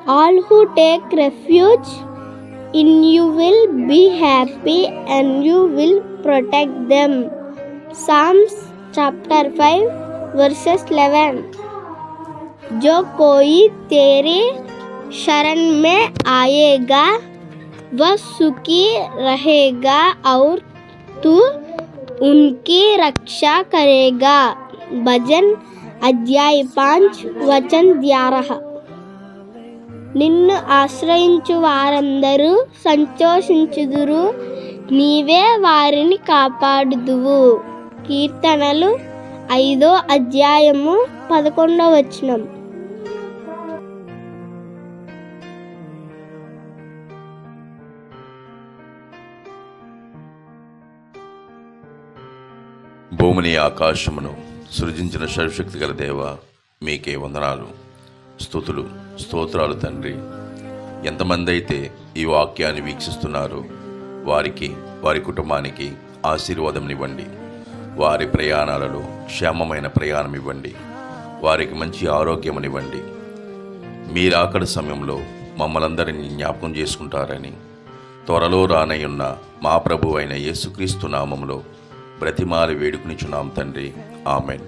All who take refuge in you will be happy and you will protect them. Psalms chapter 5 verses 11. जो कोई तेरे शरण में आएगा वह सुखी रहेगा और तू उनकी रक्षा करेगा. भजन अध्याय 5 वचन 11. నిన్ను ఆశ్రయించు వారందరూ సంతోషించుదురు, నీవే వారిని కాపాడుదువు. కీర్తనలు 5వ అధ్యాయము 11వ వచనం. భూమిని ఆకాశమును సృజించిన సర్వశక్తి గల దేవ, మీకే వందనాలు, స్తుతులు, స్తోత్రాలు తండ్రి. ఎంతమంది అయితే ఈ వాక్యాన్ని వీక్షిస్తున్నారో వారికి, వారి కుటుంబానికి ఆశీర్వాదం ఇవ్వండి. వారి ప్రయాణాలలో క్షేమమైన ప్రయాణం ఇవ్వండి. వారికి మంచి ఆరోగ్యమునివ్వండి. మీరు అక్కడి సమయంలో మమ్మల్ందరినీ జ్ఞాపకం చేసుకుంటారని త్వరలో రానయ్యున్న మా ప్రభు అయిన యేసుక్రీస్తు నామములో బ్రతిమాలి వేడుకునిచున్నాం తండ్రి. ఆమెన్.